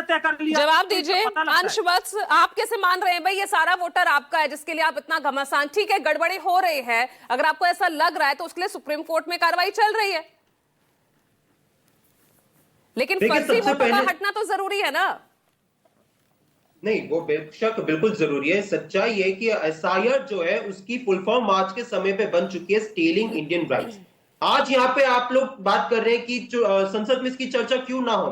तय कर लिया। जवाब तो दीजिए पता लगता है। अंशवत्स, आप कैसे मान रहे हैं भाई ये सारा वोटर आपका है जिसके लिए आप इतना घमासान? ठीक है, गड़बड़ी हो रही है, अगर आपको ऐसा लग रहा है तो उसके लिए सुप्रीम कोर्ट में कार्रवाई चल रही है, लेकिन देखिए, फर्जी सबसे वोटों का पहले हटना तो जरूरी है ना। नहीं, वो बेशक बिल्कुल जरूरी है। सच्चाई है कि एसआईआर जो है उसकी फुल फॉर्म आज के समय पे बन चुकी है स्टीलिंग इंडियन राइट्स। आज यहाँ पे आप लोग बात कर रहे हैं कि संसद में इसकी चर्चा क्यों ना हो।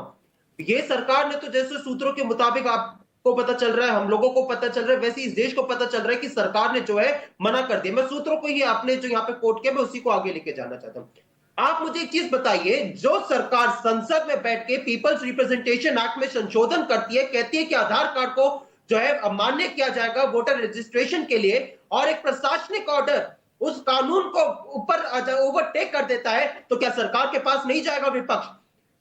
ये सरकार ने तो जैसे सूत्रों के मुताबिक आपको पता चल रहा है, हम लोगों को पता चल रहा है, वैसे इस देश को पता चल रहा है कि सरकार ने जो है मना कर दिया। मैं सूत्रों को ही आपने जो यहाँ पे कोट किया मैं उसी को आगे लेके जाना चाहता हूँ। आप मुझे एक चीज बताइए, जो सरकार संसद में बैठ के पीपल्स रिप्रेजेंटेशन एक्ट में संशोधन करती है, कहती है कि आधार कार्ड को जो है मान्य किया जाएगा वोटर रजिस्ट्रेशन के लिए, और एक प्रशासनिक ऑर्डर उस कानून को ऊपर ओवरटेक कर देता है, तो क्या सरकार के पास नहीं जाएगा विपक्ष?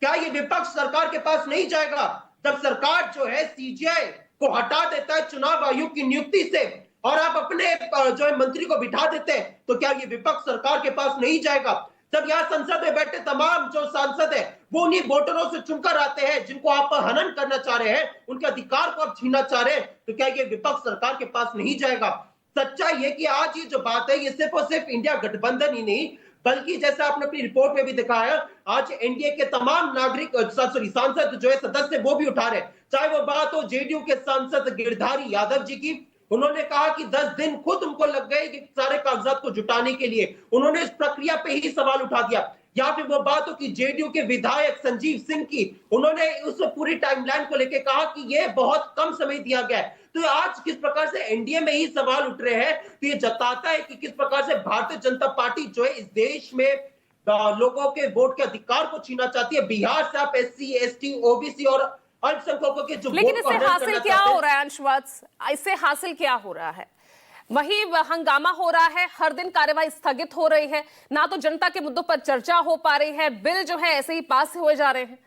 क्या ये विपक्ष सरकार के पास नहीं जाएगा? जब सरकार जो है सीजीआई को हटा देता है चुनाव आयोग की नियुक्ति से, और आप अपने जो है मंत्री को बिठा देते हैं, तो क्या ये विपक्ष सरकार के पास नहीं जाएगा? जब यहाँ संसद में बैठे तमाम जो सांसद है वो उन्हीं वोटरों से चुनकर आते हैं जिनको आप हनन करना चाह रहे हैं, उनके अधिकार को आप छीनना चाह रहे हैं, तो क्या ये विपक्ष सरकार के पास नहीं जाएगा? सच्चाई है कि आज ये जो बात है ये सिर्फ और सिर्फ इंडिया गठबंधन ही नहीं, बल्कि जैसा आपने अपनी रिपोर्ट में भी दिखाया, आज एनडीए के तमाम नागरिक सांसद जो है सदस्य वो भी उठा रहे हैं। चाहे वो बात हो जेडीयू के सांसद गिरधारी यादव जी की, उन्होंने कहा कि 10 दिन खुद उनको लग गए कि सारे कागजात को जुटाने के लिए, उन्होंने इस प्रक्रिया पे ही सवाल उठा दिया। या फिर वो बात हो कि जेडीयू के विधायक संजीव सिंह की, उन्होंने उस पूरी टाइमलाइन को लेकर कहा कि ये बहुत कम समय दिया गया है। तो आज किस प्रकार से एनडीए में ही सवाल उठ रहे हैं, तो ये जताता है कि किस प्रकार से भारतीय जनता पार्टी जो है इस देश में लोगों के वोट के अधिकार को छीनना चाहती है। बिहार से आप एससी, एसटी, ओबीसी और अल्पसंख्यकों के जो लेकिन वोट को इससे हनन हासिल करना क्या चाहते हो हैं। रहा है अंशवत्स? इससे हासिल क्या हो रहा है? वही हंगामा हो रहा है, हर दिन कार्यवाही स्थगित हो रही है, ना तो जनता के मुद्दों पर चर्चा हो पा रही है, बिल जो है ऐसे ही पास हुए जा रहे हैं।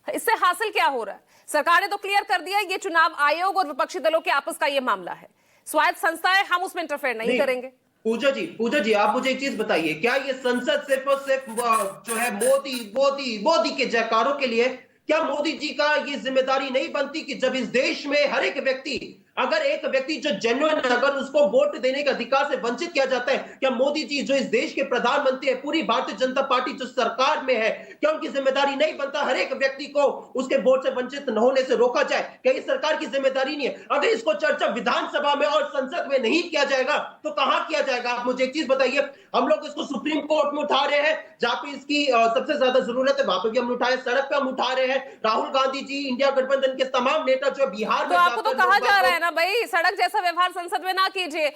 इससे हासिल क्या हो रहा है? सरकार ने तो क्लियर कर दिया ये चुनाव आयोग और विपक्षी दलों के आपस का ये मामला है, स्वायत्त संस्थाएं, हम उसमें इंटरफेयर नहीं करेंगे। पूजा जी आप मुझे एक चीज बताइए, क्या ये संसद सिर्फ और सिर्फ जो है मोदी मोदी मोदी के जयकारों के लिए? क्या मोदी जी का ये जिम्मेदारी नहीं बनती कि जब इस देश में हर एक व्यक्ति, अगर एक व्यक्ति जो जेन्युइन है, अगर उसको वोट देने के अधिकार से वंचित किया जाता है, क्या मोदी जी जो इस देश के प्रधानमंत्री है, पूरी भारतीय जनता पार्टी जो सरकार में है, क्या उनकी जिम्मेदारी नहीं बनता हर एक व्यक्ति को उसके वोट से वंचित न होने से रोका जाए? क्या ये सरकार की जिम्मेदारी नहीं है? अगर इसको चर्चा विधानसभा में और संसद में नहीं किया जाएगा तो कहां किया जाएगा? आप मुझे एक चीज बताइए, हम लोग इसको सुप्रीम कोर्ट में उठा रहे हैं जहां पे इसकी सबसे ज्यादा जरूरत है, वहां पे भी हम उठाए, सड़क पे हम उठा रहे हैं। राहुल गांधी जी, इंडिया गठबंधन के तमाम नेता जो बिहार तो में आपको तो जाकर कहा लोग जा रहा है ना भाई, सड़क जैसा व्यवहार संसद में ना कीजिए।